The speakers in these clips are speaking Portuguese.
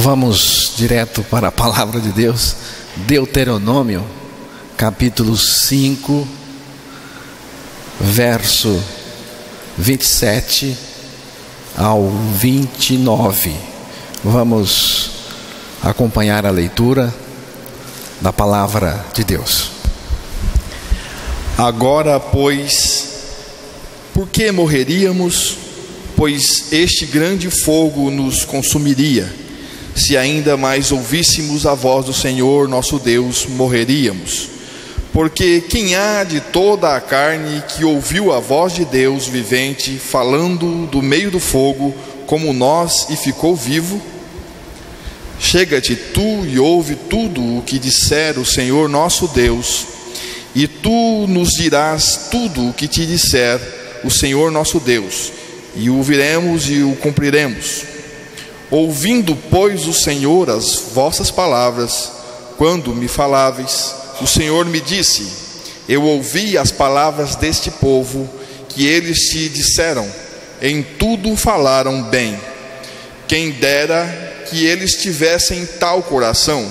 Vamos direto para a palavra de Deus. Deuteronômio, capítulo 5, verso 27 ao 29. Vamos acompanhar a leitura da palavra de Deus. Agora, pois, por que morreríamos? Pois este grande fogo nos consumiria. Se ainda mais ouvíssemos a voz do Senhor nosso Deus, morreríamos. Porque quem há de toda a carne que ouviu a voz de Deus vivente, falando do meio do fogo, como nós, e ficou vivo? Chega-te tu e ouve tudo o que disser o Senhor nosso Deus, e tu nos dirás tudo o que te disser o Senhor nosso Deus, e o ouviremos e o cumpriremos. Ouvindo, pois, o Senhor as vossas palavras, quando me faláveis, o Senhor me disse: eu ouvi as palavras deste povo, que eles te disseram, em tudo falaram bem. Quem dera que eles tivessem tal coração,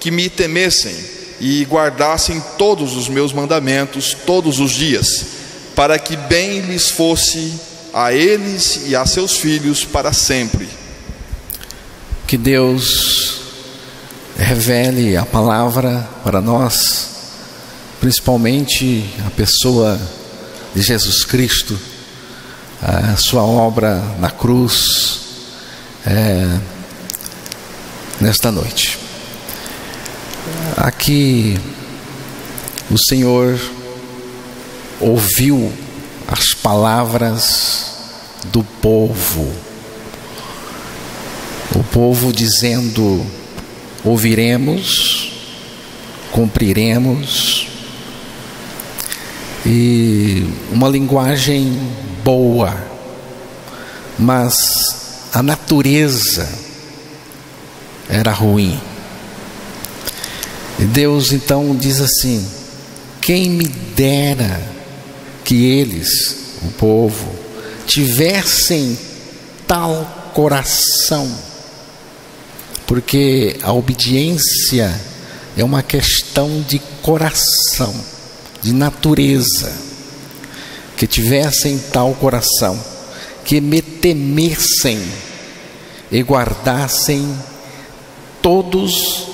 que me temessem e guardassem todos os meus mandamentos todos os dias, para que bem lhes fosse a eles e a seus filhos para sempre. Que Deus revele a palavra para nós, principalmente a pessoa de Jesus Cristo, a sua obra na cruz, nesta noite. Aqui o Senhor ouviu as palavras do povo, o povo dizendo: ouviremos, cumpriremos, e uma linguagem boa, mas a natureza era ruim. E Deus então diz assim: quem me dera que eles, o povo, tivessem tal coração, porque a obediência é uma questão de coração, de natureza. Que tivessem tal coração, que me temessem e guardassem todos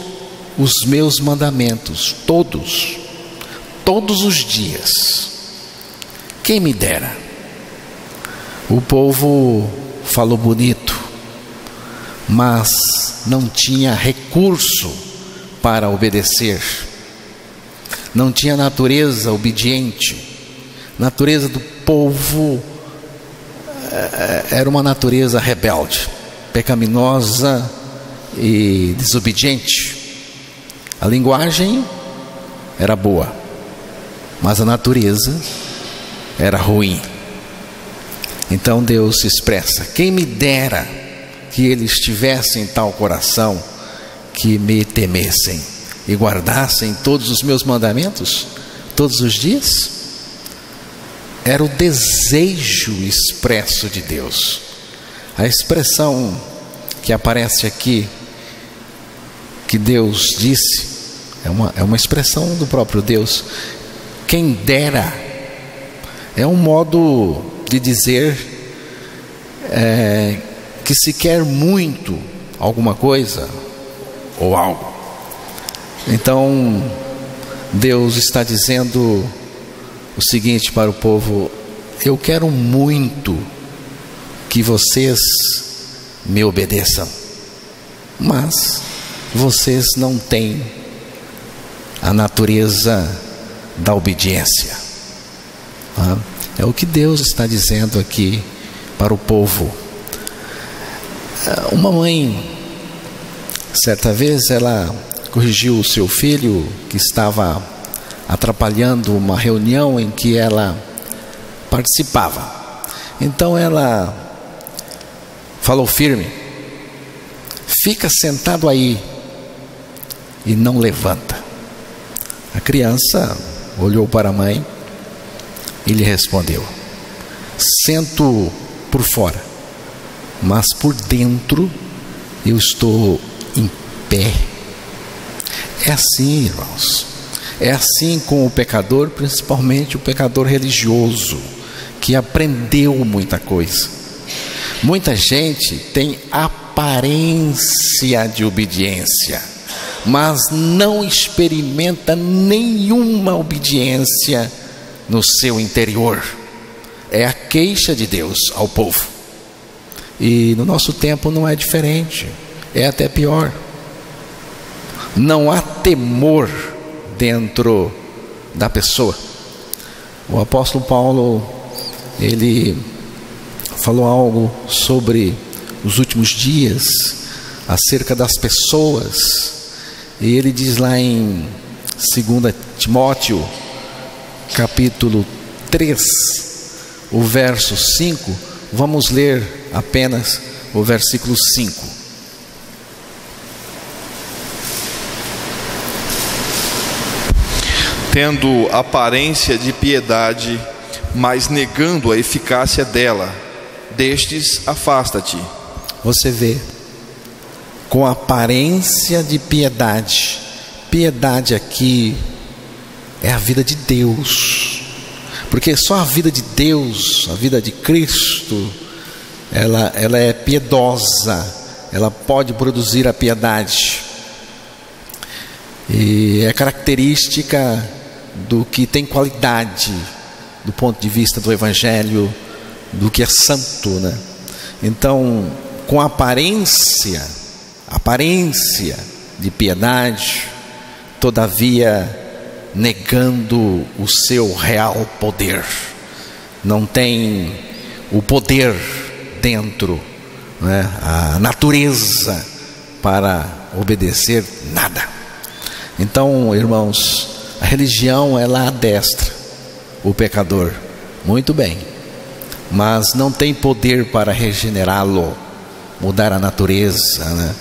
os meus mandamentos, todos os dias. Quem me dera. O povo falou bonito, mas não tinha recurso para obedecer, não tinha natureza obediente. Natureza do povo era uma natureza rebelde, pecaminosa e desobediente. A linguagem era boa, mas a natureza era ruim. Então Deus se expressa: quem me dera que eles tivessem tal coração, que me temessem e guardassem todos os meus mandamentos todos os dias. Era o desejo expresso de Deus. A expressão que aparece aqui, que Deus disse, é uma expressão do próprio Deus. Quem dera é um modo de dizer que se quer muito alguma coisa ou algo. Então Deus está dizendo o seguinte para o povo: eu quero muito que vocês me obedeçam, mas vocês não têm a natureza da obediência. É o que Deus está dizendo aqui para o povo. Uma mãe, certa vez, ela corrigiu o seu filho que estava atrapalhando uma reunião em que ela participava. Então ela falou firme: fica sentado aí e não levanta. A criança olhou para a mãe e lhe respondeu: sento por fora, mas por dentro eu estou em pé. É assim, irmãos. É assim com o pecador, principalmente o pecador religioso, que aprendeu muita coisa. Muita gente tem aparência de obediência, mas não experimenta nenhuma obediência no seu interior. É a queixa de Deus ao povo. E no nosso tempo não é diferente, é até pior. Não há temor dentro da pessoa. O apóstolo Paulo, ele falou algo sobre os últimos dias, acerca das pessoas, e ele diz lá em 2 Timóteo capítulo 3, o verso 5, vamos ler apenas o versículo 5. Tendo aparência de piedade, mas negando a eficácia dela, destes afasta-te. Você vê, com aparência de piedade. Piedade aqui é a vida de Deus, porque só a vida de Deus, a vida de Cristo, ela é piedosa, ela pode produzir a piedade, e é característica do que tem qualidade do ponto de vista do Evangelho, do que é santo, né? Então, com aparência de piedade, todavia negando o seu real poder, não tem o poder dentro, né? A natureza para obedecer nada. Então, irmãos, a religião, ela adestra o pecador, muito bem, mas não tem poder para regenerá-lo, mudar a natureza, né?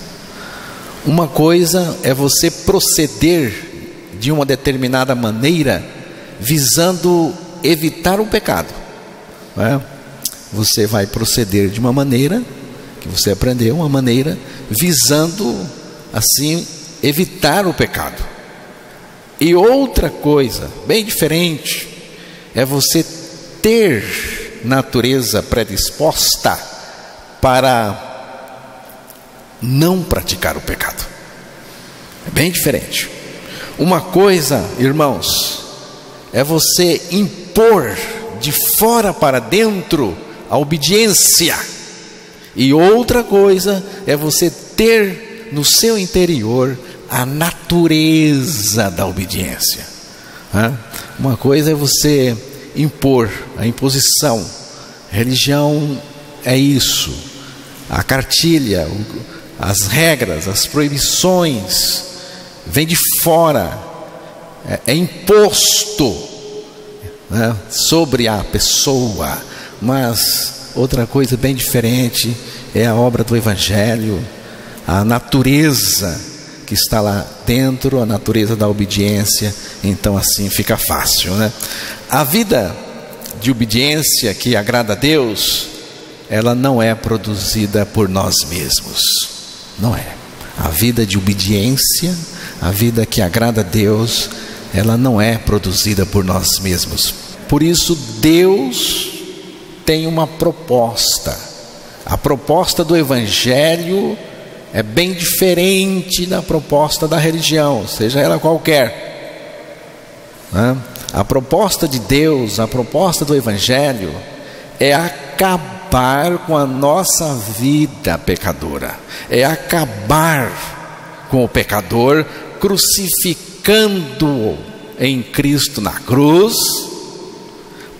Uma coisa é você proceder de uma determinada maneira, visando evitar o pecado, né? Você vai proceder de uma maneira que você aprendeu, uma maneira visando assim evitar o pecado. E outra coisa bem diferente é você ter natureza predisposta para não praticar o pecado. É bem diferente. Uma coisa, irmãos, é você impor de fora para dentro a obediência, e outra coisa é você ter no seu interior a natureza da obediência. Uma coisa é você impor, a imposição. Religião é isso, a cartilha, as regras, as proibições, vem de fora, é imposto, né, sobre a pessoa. Mas outra coisa bem diferente é a obra do Evangelho, a natureza que está lá dentro, a natureza da obediência. Então assim fica fácil, né? A vida de obediência que agrada a Deus, ela não é produzida por nós mesmos, não é. A vida de obediência, a vida que agrada a Deus, ela não é produzida por nós mesmos. Por isso Deus tem uma proposta. A proposta do Evangelho é bem diferente da proposta da religião, seja ela qualquer, né? A proposta de Deus, a proposta do Evangelho é acabar com a nossa vida pecadora, é acabar com o pecador, crucificando-o em Cristo na cruz,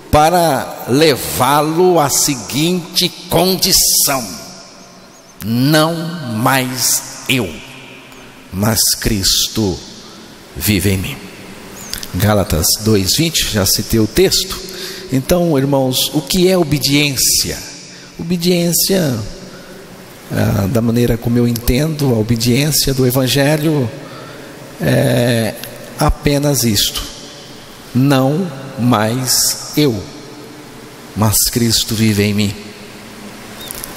para levá-lo à seguinte condição: não mais eu, mas Cristo vive em mim. Gálatas 2:20, já citei o texto. Então, irmãos, o que é obediência? Obediência, da maneira como eu entendo, a obediência do Evangelho é apenas isto: não mais eu, mas Cristo vive em mim.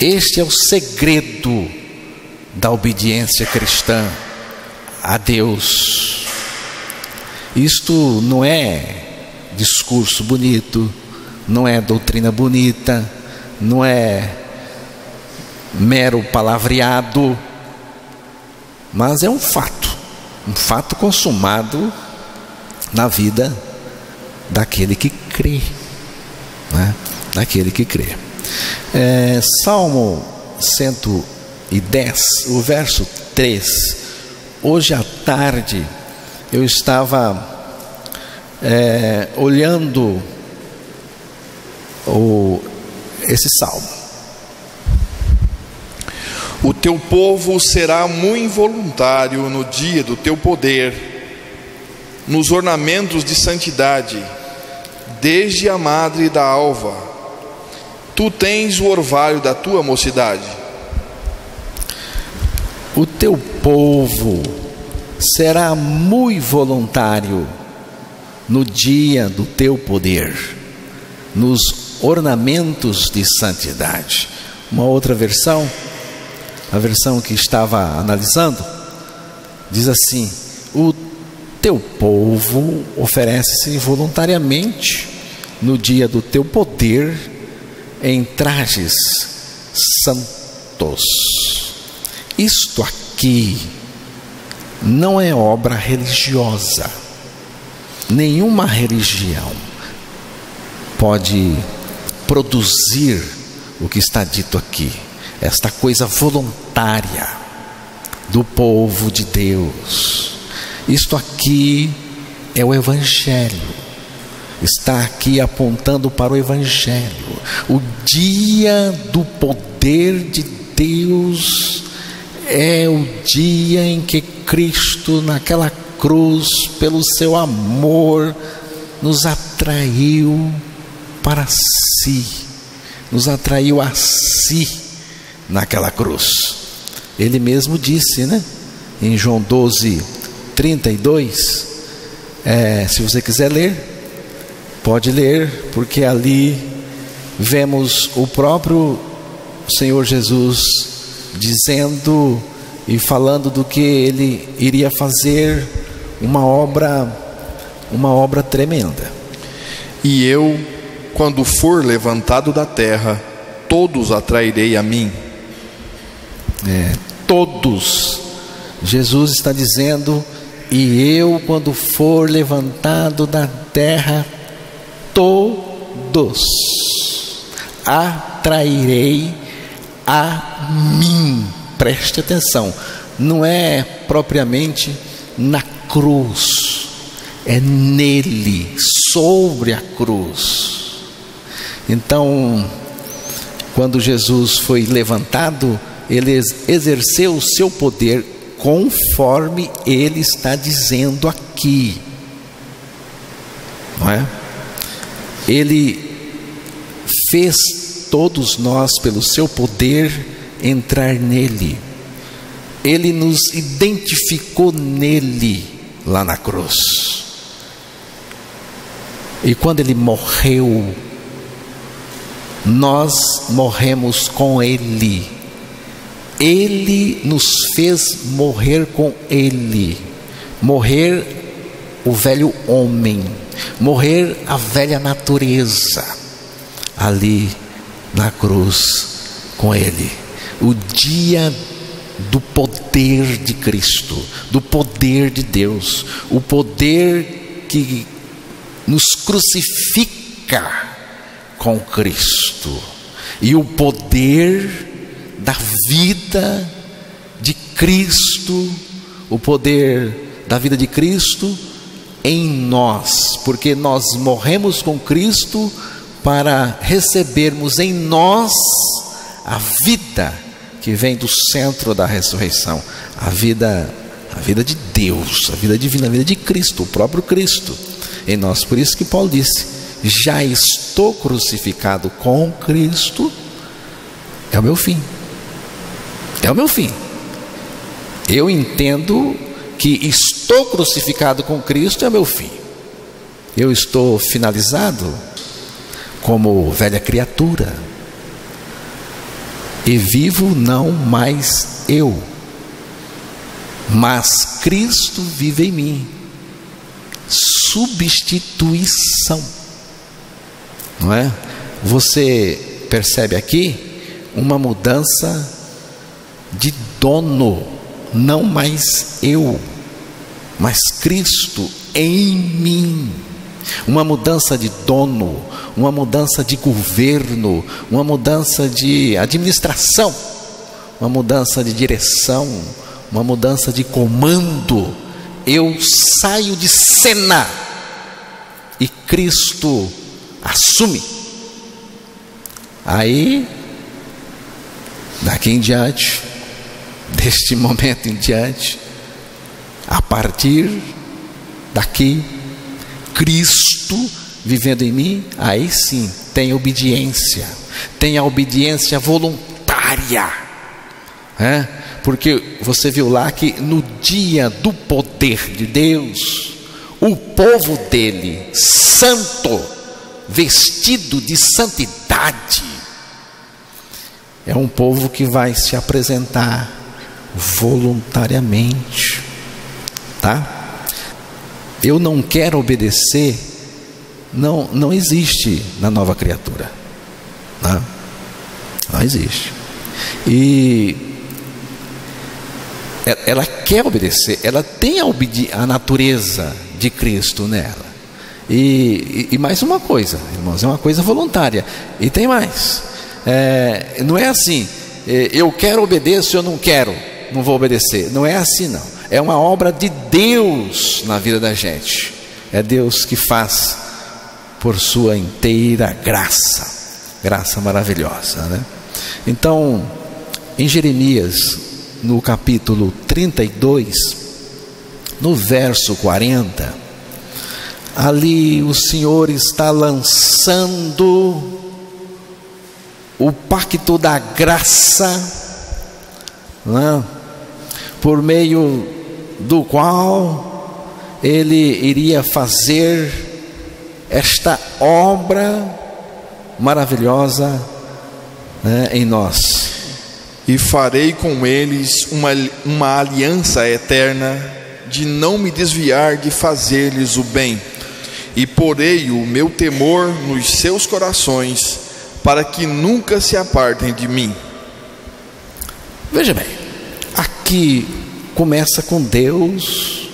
Este é o segredo da obediência cristã a Deus. Isto não é discurso bonito, não é doutrina bonita, não é mero palavreado, mas é um fato consumado na vida daquele que crê, né? Daquele que crê. Salmo 110, o verso 3. Hoje à tarde eu estava olhando esse salmo. O teu povo será muito involuntário no dia do teu poder, nos ornamentos de santidade, desde a madre da alva. Tu tens o orvalho da tua mocidade. O teu povo será muito voluntário no dia do teu poder, nos ornamentos de santidade. Uma outra versão, a versão que estava analisando, diz assim: o teu povo oferece-se voluntariamente no dia do teu poder em trajes santos. Isto aqui não é obra religiosa. Nenhuma religião pode produzir o que está dito aqui, esta coisa voluntária do povo de Deus. Isto aqui é o Evangelho, está aqui apontando para o Evangelho. O dia do poder de Deus é o dia em que Cristo, naquela cruz, pelo seu amor, nos atraiu para si, nos atraiu a si naquela cruz. Ele mesmo disse, né, em João 12:32, se você quiser ler, pode ler, porque ali vemos o próprio Senhor Jesus dizendo e falando do que ele iria fazer, uma obra tremenda. E eu, quando for levantado da terra, todos atrairei a mim. Todos. Jesus está dizendo: e eu, quando for levantado da terra, todos atrairei a mim. Preste atenção, não é propriamente na cruz, é nele, sobre a cruz. Então, quando Jesus foi levantado, ele exerceu o seu poder conforme ele está dizendo aqui, não é? Ele fez todos nós, pelo seu poder, entrar nele. Ele nos identificou nele lá na cruz. E quando ele morreu, nós morremos com ele. Ele nos fez morrer com ele. Morrer o velho homem, morrer a velha natureza, ali na cruz com ele. O dia do poder de Cristo, do poder de Deus, o poder que nos crucifica com Cristo, e o poder da vida de Cristo, o poder da vida de Cristo em nós, porque nós morremos com Cristo para recebermos em nós a vida que vem do centro da ressurreição, a vida de Deus, a vida divina, a vida de Cristo, o próprio Cristo em nós. Por isso que Paulo disse: já estou crucificado com Cristo, é o meu fim, é o meu fim. Eu entendo que estou crucificado com Cristo é o meu fim. Eu estou finalizado como velha criatura, e vivo não mais eu, mas Cristo vive em mim. Substituição, não é? Você percebe aqui uma mudança de dono, não mais eu, mas Cristo em mim. Uma mudança de dono, uma mudança de governo, uma mudança de administração, uma mudança de direção, uma mudança de comando. Eu saio de cena e Cristo assume. Aí, daqui em diante, deste momento em diante, a partir daqui, Cristo vivendo em mim, aí sim tem obediência, tem a obediência voluntária, porque você viu lá que no dia do poder de Deus, o povo dele, santo, vestido de santidade, é um povo que vai se apresentar voluntariamente, tá? Eu não quero obedecer, não existe na nova criatura, não existe. E ela quer obedecer, ela tem a natureza de Cristo nela. E mais uma coisa, irmãos, é uma coisa voluntária. E tem mais, não é assim, eu quero obedecer, eu não quero, não vou obedecer. Não é assim, não. É uma obra de Deus na vida da gente. É Deus que faz por sua inteira graça maravilhosa, né? Então, em Jeremias, no capítulo 32, no verso 40, ali o Senhor está lançando o pacto da graça, né? Por meio do qual ele iria fazer esta obra maravilhosa, né, em nós. E farei com eles uma aliança eterna, de não me desviar de fazer-lhes o bem, e porei o meu temor nos seus corações, para que nunca se apartem de mim. Veja bem, aqui começa com Deus,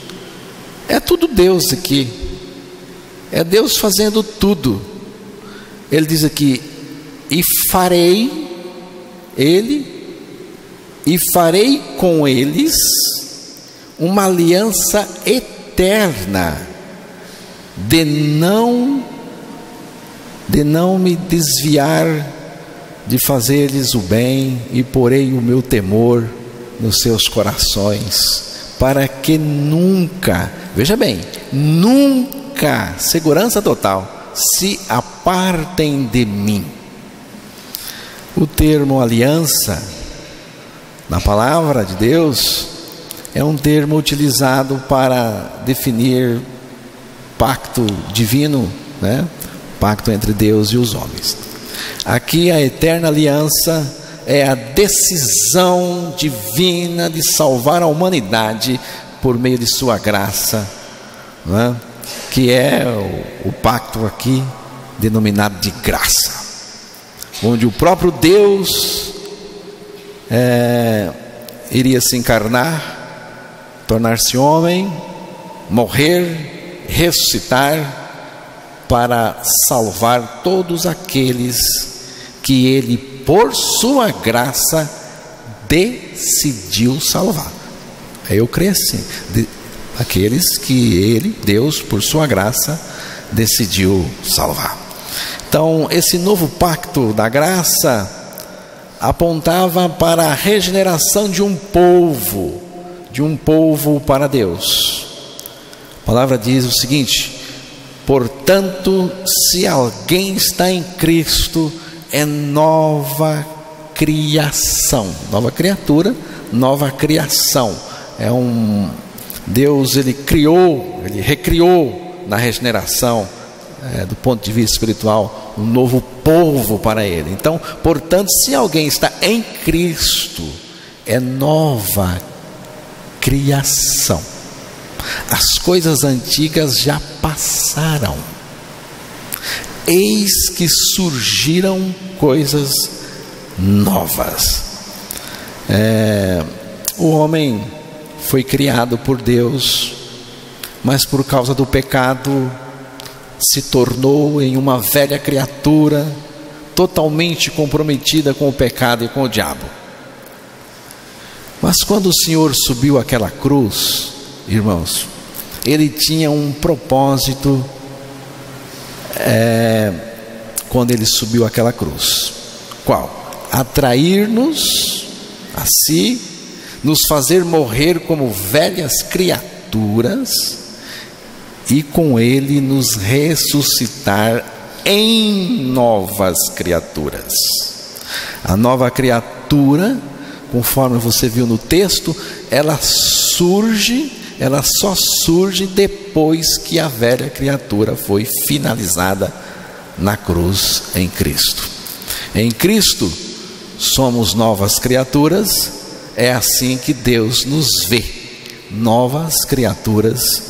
é tudo Deus aqui, é Deus fazendo tudo. Ele diz aqui, e farei com eles uma aliança eterna, de não me desviar de fazer-lhes o bem, e porei o meu temor nos seus corações, para que nunca, veja bem, nunca, segurança total, se apartem de mim. O termo aliança, na palavra de Deus, é um termo utilizado para definir pacto divino, né? Pacto entre Deus e os homens. Aqui a eterna aliança é a decisão divina de salvar a humanidade por meio de sua graça, né? Que é o pacto aqui denominado de graça, onde o próprio Deus iria se encarnar, tornar-se homem, morrer, ressuscitar, para salvar todos aqueles que ele, por sua graça, decidiu salvar. Eu creio assim, aqueles que ele, Deus, por sua graça, decidiu salvar. Então, esse novo pacto da graça apontava para a regeneração de um povo para Deus. A palavra diz o seguinte: portanto, se alguém está em Cristo, é nova criação, nova criatura, nova criação. Deus, ele recriou na regeneração, do ponto de vista espiritual, um novo povo para ele. Então, portanto, se alguém está em Cristo, é nova criação. As coisas antigas já passaram. Eis que surgiram coisas novas. O homem foi criado por Deus, mas por causa do pecado se tornou em uma velha criatura, totalmente comprometida com o pecado e com o diabo. Mas quando o Senhor subiu aquela cruz, irmãos, Ele tinha um propósito quando Ele subiu aquela cruz. Qual? Atrair-nos a si, nos fazer morrer como velhas criaturas e com Ele nos ressuscitar em novas criaturas. A nova criatura, conforme você viu no texto, ela só surge depois que a velha criatura foi finalizada na cruz em Cristo. Em Cristo somos novas criaturas. É assim que Deus nos vê, novas criaturas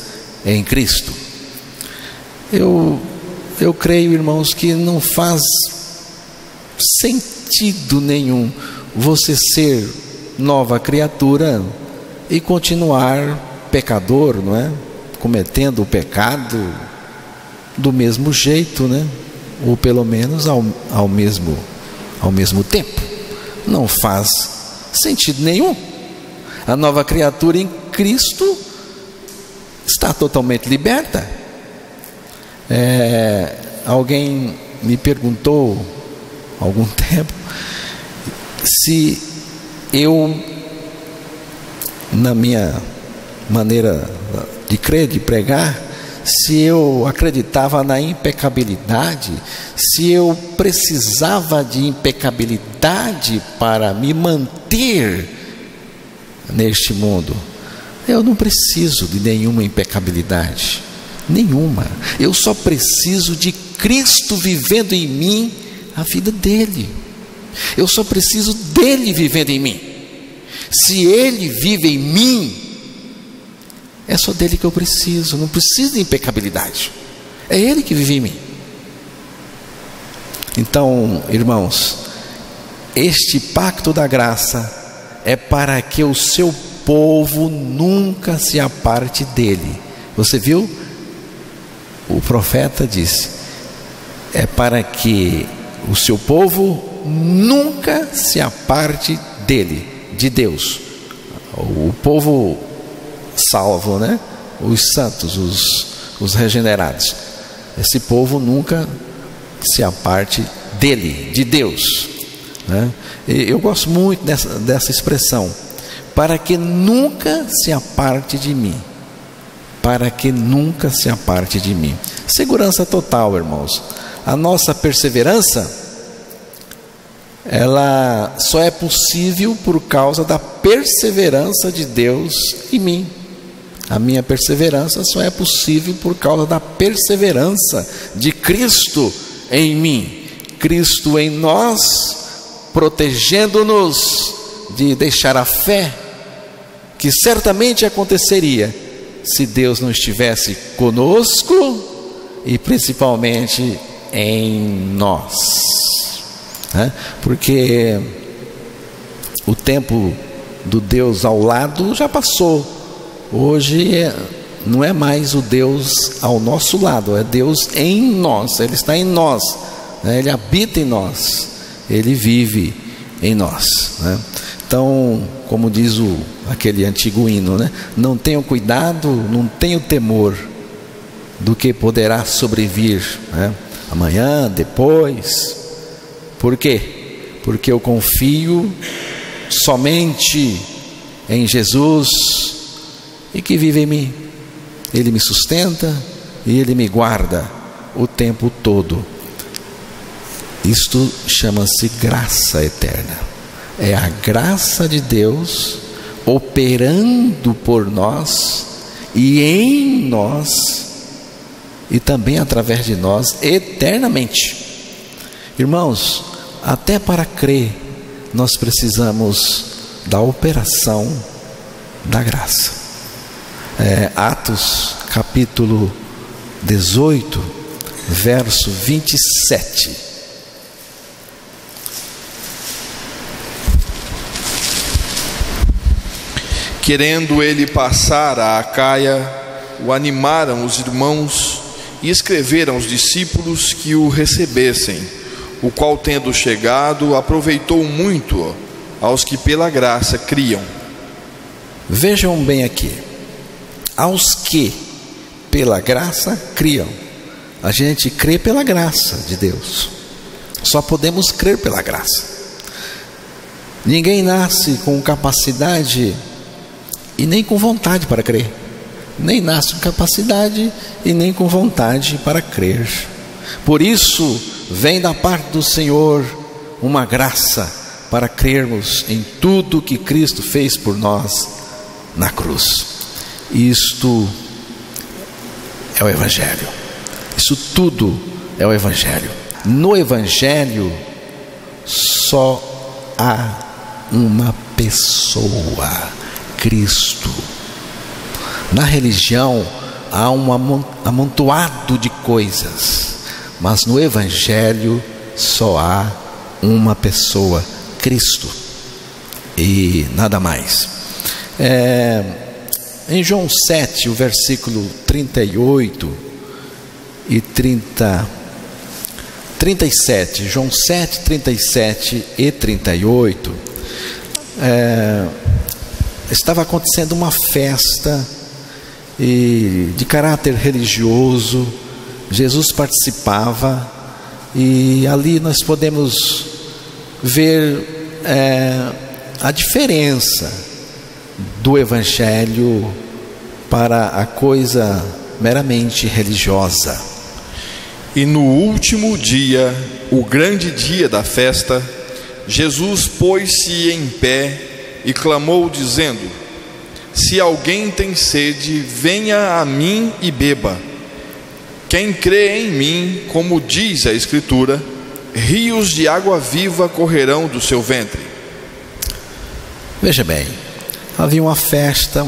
em Cristo. Eu creio, irmãos, que não faz sentido nenhum você ser nova criatura e continuar pecador, não é? Cometendo o pecado do mesmo jeito, né? Ou pelo menos ao mesmo tempo. Não faz sentido nenhum. A nova criatura em Cristo está totalmente liberta. Alguém me perguntou há algum tempo se eu, na minha maneira de crer, de pregar, se eu acreditava na impecabilidade, se eu precisava de impecabilidade para me manter neste mundo. Eu não preciso de nenhuma impecabilidade, nenhuma. Eu só preciso de Cristo vivendo em mim a vida dele. Eu só preciso dele vivendo em mim. Se ele vive em mim, é só dele que eu preciso. Não preciso de impecabilidade. É ele que vive em mim. Então, irmãos, este pacto da graça é para que o seu povo nunca se aparte dele. Você viu? O profeta disse: é para que o seu povo nunca se aparte dele, de Deus. O povo salvo, né? Os santos, os regenerados. Esse povo nunca se aparte dele, de Deus, né? Eu gosto muito dessa expressão, para que nunca se aparte de mim. Para que nunca se aparte de mim. Segurança total, irmãos. A nossa perseverança, ela só é possível por causa da perseverança de Deus em mim. A minha perseverança só é possível por causa da perseverança de Cristo em mim. Cristo em nós, protegendo-nos de deixar a fé, que certamente aconteceria se Deus não estivesse conosco e principalmente em nós, né? Porque o tempo do Deus ao lado já passou. Hoje não é mais o Deus ao nosso lado, é Deus em nós. Ele está em nós, né? Ele habita em nós, Ele vive em nós, né? Então, como diz aquele antigo hino, né? Não tenho cuidado, não tenho temor do que poderá sobrevir, né? Amanhã, depois. Por quê? Porque eu confio somente em Jesus e que vive em mim. Ele me sustenta e Ele me guarda o tempo todo. Isto chama-se graça eterna. É a graça de Deus operando por nós e em nós e também através de nós eternamente. Irmãos, até para crer nós precisamos da operação da graça. Atos capítulo 18, verso 27. Querendo ele passar a Acaia, o animaram os irmãos e escreveram aos discípulos que o recebessem, o qual, tendo chegado, aproveitou muito aos que pela graça criam. Vejam bem aqui, aos que pela graça criam. A gente crê pela graça de Deus, só podemos crer pela graça. Ninguém nasce com capacidade e nem com vontade para crer, nem nasce com capacidade e nem com vontade para crer. Por isso vem da parte do Senhor uma graça para crermos em tudo que Cristo fez por nós na cruz. Isto é o Evangelho. Isso tudo é o Evangelho. No Evangelho só há uma pessoa, Cristo. Na religião há um amontoado de coisas, mas no Evangelho só há uma pessoa, Cristo, e nada mais. Em João 7, o versículo 38 e 37, João 7, 37 e 38, estava acontecendo uma festa de caráter religioso. Jesus participava, e ali nós podemos ver a diferença do Evangelho para a coisa meramente religiosa. E no último dia, o grande dia da festa, Jesus pôs-se em pé e clamou, dizendo: se alguém tem sede, venha a mim e beba. Quem crê em mim, como diz a Escritura, rios de água viva correrão do seu ventre. Veja bem, havia uma festa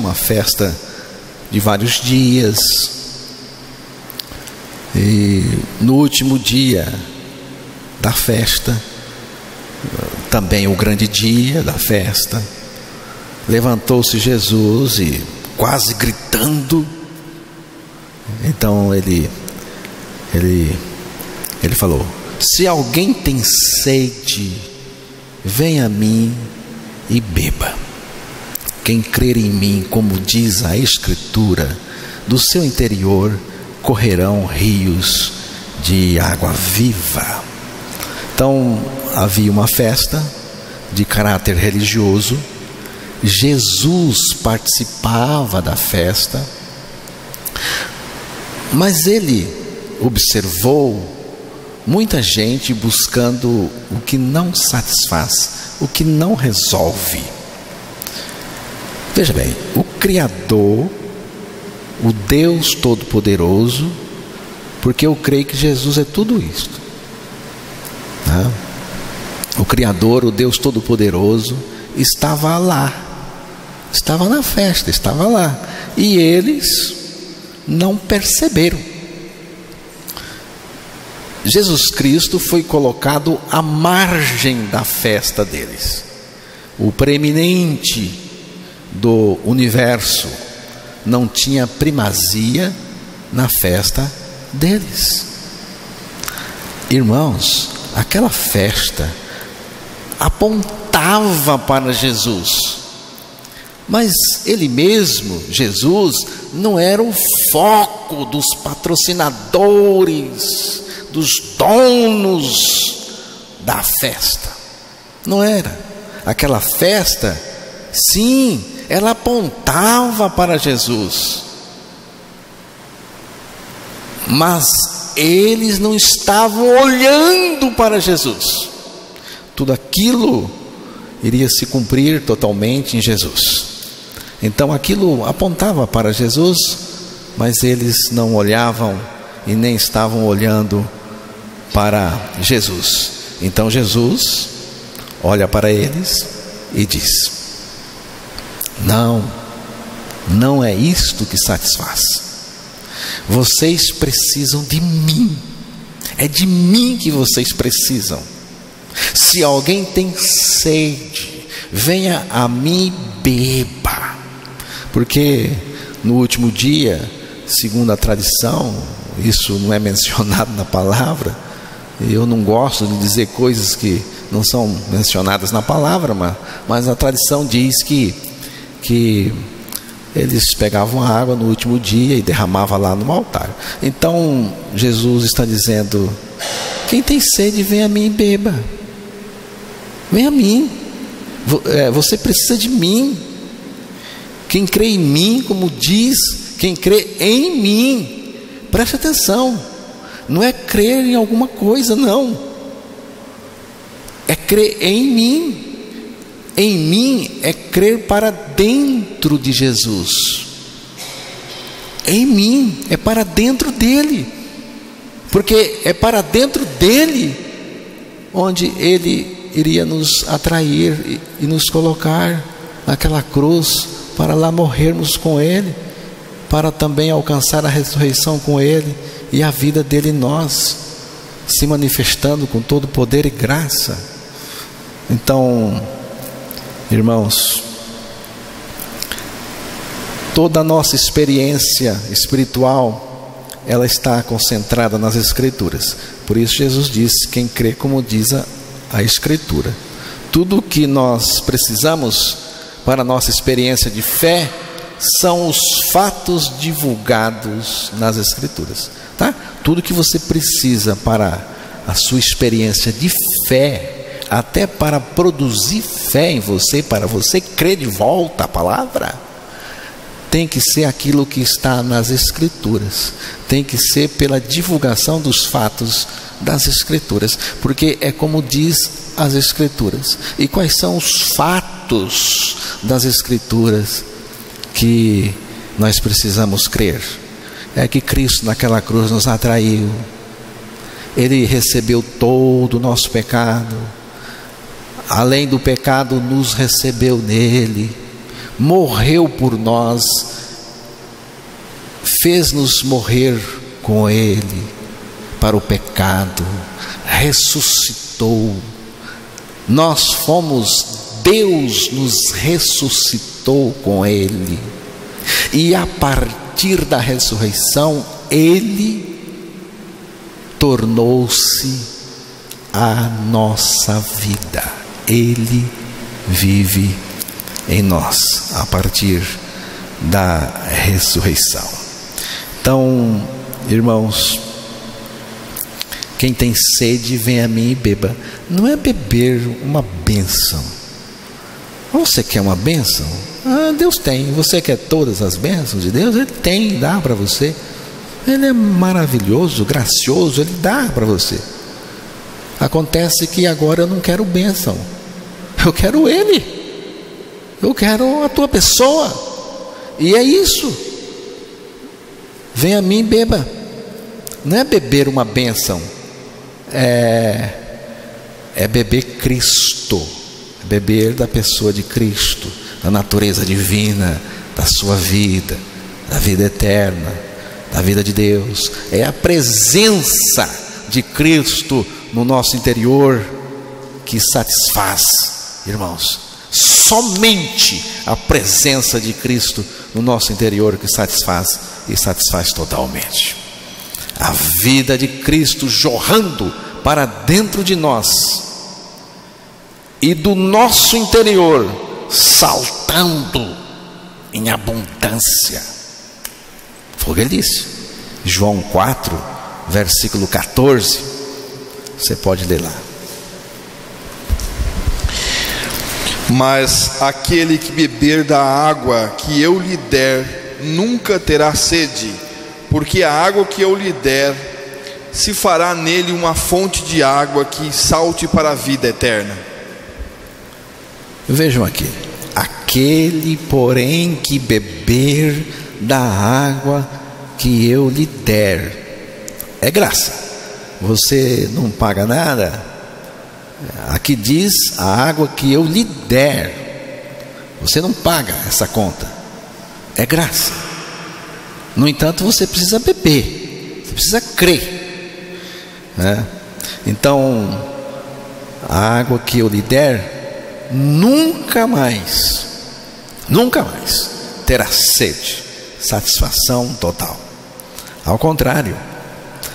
de vários dias, e no último dia da festa, também o grande dia da festa, levantou-se Jesus e, quase gritando, então ele falou: se alguém tem sede, venha a mim e beba. Quem crer em mim, como diz a Escritura, do seu interior correrão rios de água viva. Então havia uma festa de caráter religioso. Jesus participava da festa, mas ele observou muita gente buscando o que não satisfaz, o que não resolve. Veja bem, o Criador, o Deus Todo-Poderoso, porque eu creio que Jesus é tudo isto, né? O Criador, o Deus Todo-Poderoso, estava lá, estava na festa, estava lá, e eles não perceberam. Jesus Cristo foi colocado à margem da festa deles, o preeminente do universo não tinha primazia na festa deles. Irmãos, aquela festa apontava para Jesus, mas ele mesmo, Jesus, não era o foco dos patrocinadores, dos donos da festa. Não era. Aquela festa, sim, ela apontava para Jesus, mas eles não estavam olhando para Jesus. Tudo aquilo iria se cumprir totalmente em Jesus. Então aquilo apontava para Jesus, mas eles não olhavam e nem estavam olhando para Jesus. Então Jesus olha para eles e diz: não, Não é isto que satisfaz. Vocês precisam de mim. É de mim que vocês precisam. Se alguém tem sede, venha a mim e beba. Porque no último dia, segundo a tradição, isso não é mencionado na palavra. Eu não gosto de dizer coisas que não são mencionadas na palavra, mas a tradição diz que eles pegavam a água no último dia e derramavam lá no altar. Então Jesus está dizendo: quem tem sede, vem a mim e beba. Vem a mim. Você precisa de mim. Quem crê em mim, como diz, quem crê em mim, preste atenção, não é crer em alguma coisa, não, é crer em mim. Em mim é crer para dentro de Jesus. Em mim é para dentro dele, porque é para dentro dele onde ele iria nos atrair e nos colocar naquela cruz, para lá morrermos com ele, para também alcançar a ressurreição com ele e a vida dele em nós, se manifestando com todo poder e graça. Então, irmãos, toda a nossa experiência espiritual, ela está concentrada nas Escrituras. Por isso Jesus disse: quem crê como diz a Escritura. Tudo o que nós precisamos para a nossa experiência de fé são os fatos divulgados nas Escrituras, tá? Tudo que você precisa para a sua experiência de fé, até para produzir fé em você, para você crer de volta a palavra, tem que ser aquilo que está nas Escrituras, tem que ser pela divulgação dos fatos das Escrituras, porque é como diz as Escrituras. E quais são os fatos das Escrituras que nós precisamos crer? É que Cristo naquela cruz nos atraiu, Ele recebeu todo o nosso pecado, além do pecado nos recebeu nele, morreu por nós, fez-nos morrer com Ele para o pecado, ressuscitou. Nós fomos, Deus nos ressuscitou com Ele, e a partir da ressurreição Ele tornou-se a nossa vida. Ele vive em nós a partir da ressurreição. Então, irmãos, quem tem sede, vem a mim e beba. Não é beber uma bênção. Você quer uma bênção? Deus tem. Você quer todas as bênçãos de Deus? Ele tem, dá para você. Ele é maravilhoso, gracioso, Ele dá para você. Acontece que agora eu não quero bênção, eu quero Ele, eu quero a tua pessoa. E é isso. Vem a mim e beba. Não é beber uma bênção, é beber Cristo, é beber da pessoa de Cristo, da natureza divina, da sua vida, da vida eterna, da vida de Deus. É a presença de Cristo no nosso interior que satisfaz, irmãos. Somente a presença de Cristo no nosso interior que satisfaz, e satisfaz totalmente. A vida de Cristo jorrando para dentro de nós e do nosso interior saltando em abundância. Foi o que ele disse, João 4, versículo 14. Você pode ler lá. Mas aquele que beber da água que eu lhe der nunca terá sede, porque a água que eu lhe der se fará nele uma fonte de água que salte para a vida eterna. Vejam aqui: aquele, porém, que beber da água que eu lhe der, é graça, você não paga nada. Aqui diz a água que eu lhe der, você não paga essa conta, É graça. No entanto, você precisa beber, você precisa crer, né? Então, a água que eu lhe der, nunca mais terá sede, satisfação total. Ao contrário,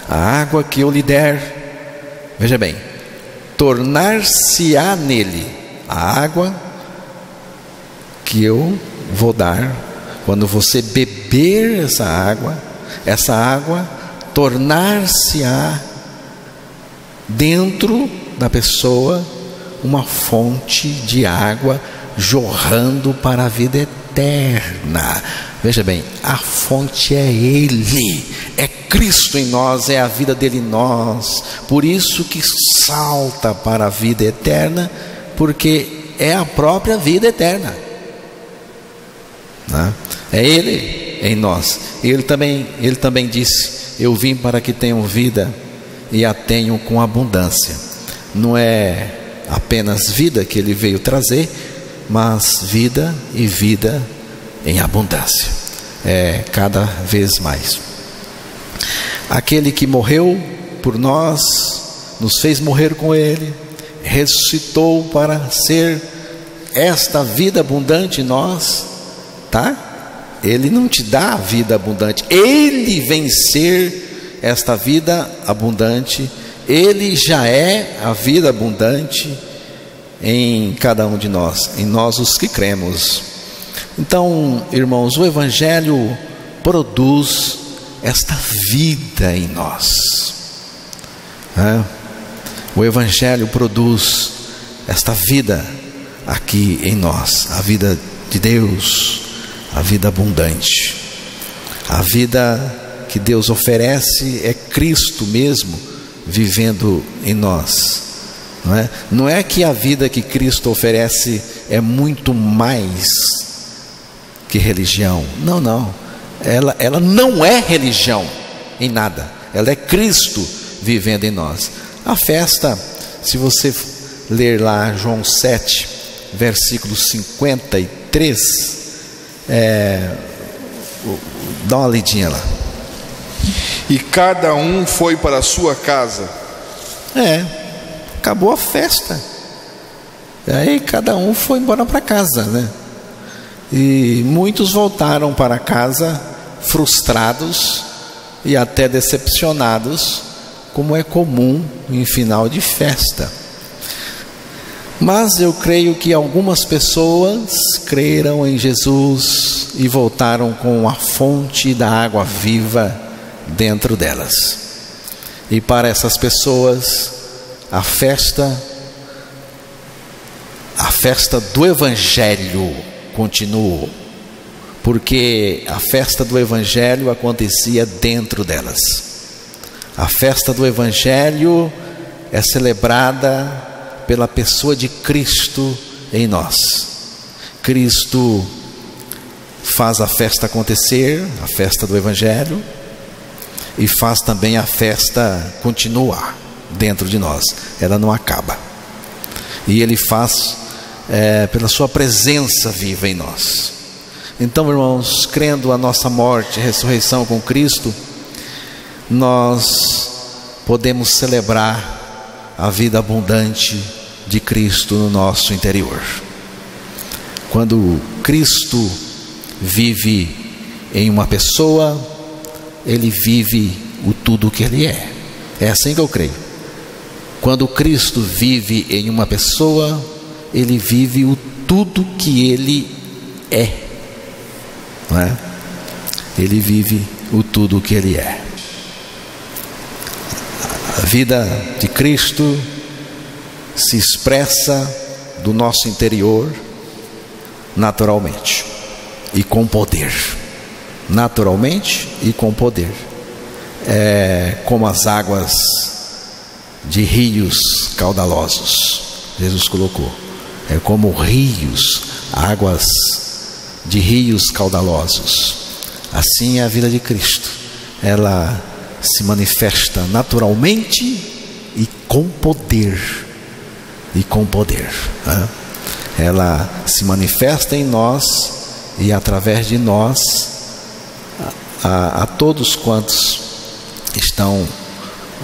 a água que eu lhe der, veja bem, tornar-se-á nele a água que eu vou dar. Quando você beber essa água tornar-se-á dentro da pessoa uma fonte de água jorrando para a vida eterna. Veja bem, a fonte é Ele, é Cristo em nós, é a vida dele em nós. Por isso que salta para a vida eterna, porque é a própria vida eterna, né? É Ele em nós. Ele também disse: eu vim para que tenham vida e a tenham com abundância. Não é apenas vida que Ele veio trazer, mas vida e vida em abundância, cada vez mais. Aquele que morreu por nós, nos fez morrer com Ele, ressuscitou para ser esta vida abundante em nós, tá? Ele não te dá a vida abundante, Ele vem ser esta vida abundante. Ele já é a vida abundante em cada um de nós, em nós os que cremos. Então, irmãos, o Evangelho produz esta vida em nós, né? O Evangelho produz esta vida aqui em nós, a vida de Deus, a vida abundante. A vida que Deus oferece é Cristo mesmo vivendo em nós, não é? Não é que a vida que Cristo oferece é muito mais que religião. Não. Ela não é religião em nada. Ela é Cristo vivendo em nós. A festa, se você ler lá João 7, versículo 53, dá uma lidinha lá. E cada um foi para a sua casa. Acabou a festa. E aí cada um foi embora para casa, né? E muitos voltaram para casa frustrados e até decepcionados, como é comum em final de festa. Mas eu creio que algumas pessoas creram em Jesus e voltaram com a fonte da água viva dentro delas. E para essas pessoas, a festa do Evangelho continuou, porque a festa do Evangelho acontecia dentro delas. A festa do Evangelho é celebrada pela pessoa de Cristo em nós. Cristo faz a festa acontecer, a festa do Evangelho, e faz também a festa continuar dentro de nós. Ela não acaba. E Ele faz pela sua presença viva em nós. Então, irmãos, crendo a nossa morte e ressurreição com Cristo, nós podemos celebrar a vida abundante de Cristo no nosso interior. Quando Cristo vive em uma pessoa, Ele vive o tudo que Ele é. É assim que eu creio. Quando Cristo vive em uma pessoa, Ele vive o tudo que Ele é, não é? Ele vive o tudo que Ele é. A vida de Cristo se expressa do nosso interior naturalmente e com poder. Naturalmente e com poder. É como as águas de rios caudalosos. Jesus colocou. É como rios, águas de rios caudalosos. Assim é a vida de Cristo. Ela se manifesta naturalmente e com poder. E com poder, né? Ela se manifesta em nós e através de nós a todos quantos estão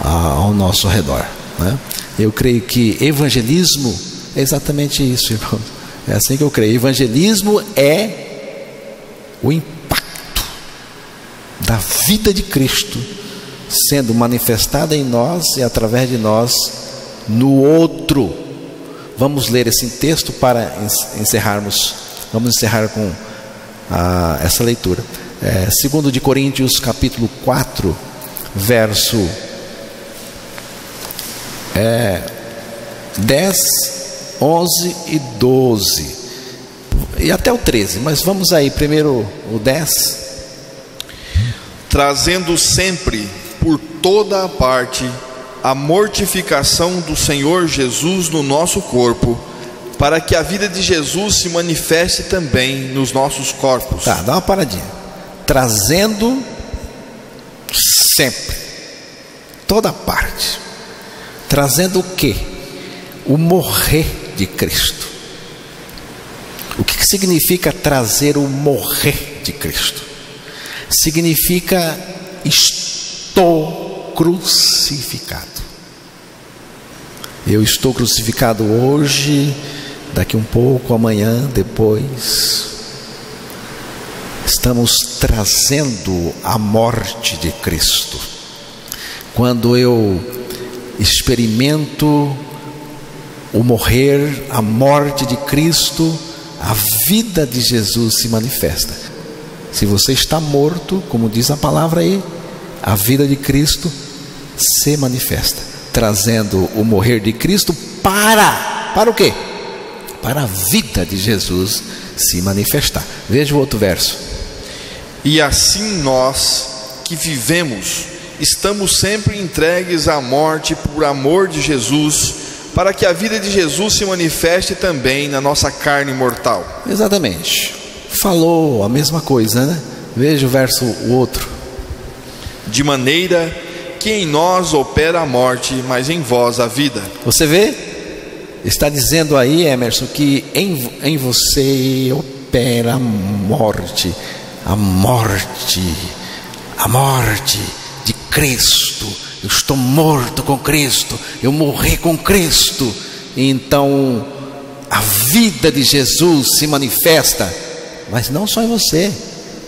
ao nosso redor, né? Eu creio que evangelismo é exatamente isso, irmão. É assim que eu creio. Evangelismo é o impacto da vida de Cristo sendo manifestada em nós e através de nós no outro. Vamos ler esse texto para encerrarmos. Vamos encerrar com essa leitura. 2 de Coríntios capítulo 4, verso 10, 11 e 12 e até o 13, mas vamos aí primeiro o 10. Trazendo sempre por toda a parte a mortificação do Senhor Jesus no nosso corpo, para que a vida de Jesus se manifeste também nos nossos corpos. Tá, dá uma paradinha. Trazendo sempre, toda parte. Trazendo o quê? O morrer de Cristo. O que significa trazer o morrer de Cristo? Significa estou crucificado. Eu estou crucificado hoje, daqui um pouco, amanhã, depois. Estamos trazendo a morte de Cristo. Quando eu experimento o morrer, a morte de Cristo, a vida de Jesus se manifesta. Se você está morto, como diz a palavra aí, a vida de Cristo se manifesta, trazendo o morrer de Cristo para o quê? Para a vida de Jesus se manifestar. Veja o outro verso. E assim nós que vivemos, estamos sempre entregues à morte por amor de Jesus, para que a vida de Jesus se manifeste também na nossa carne mortal. Exatamente. Falou a mesma coisa, né? Veja o outro. De maneira que em nós opera a morte, mas em vós a vida. Você vê? Está dizendo aí, Emerson, que em você opera a morte. A morte de Cristo. Eu estou morto com Cristo, eu morri com Cristo. Então a vida de Jesus se manifesta, mas não só em você.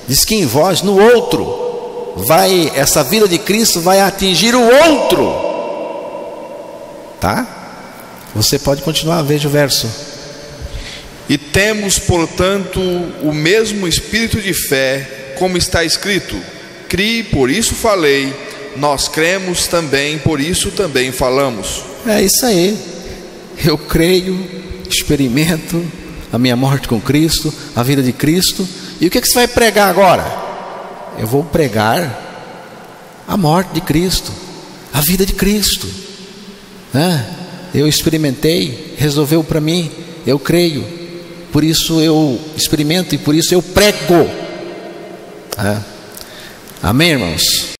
Diz que em vós, no outro, essa vida de Cristo vai atingir o outro. Tá? Você pode continuar, veja o verso. E temos, portanto, o mesmo espírito de fé, como está escrito: criei, por isso falei, nós cremos também, por isso também falamos. É isso aí. Eu creio, experimento a minha morte com Cristo, a vida de Cristo. E o que você vai pregar agora? Eu vou pregar a morte de Cristo, a vida de Cristo. Eu experimentei, resolveu para mim, eu creio, por isso eu experimento e por isso eu prego. Amém, irmãos?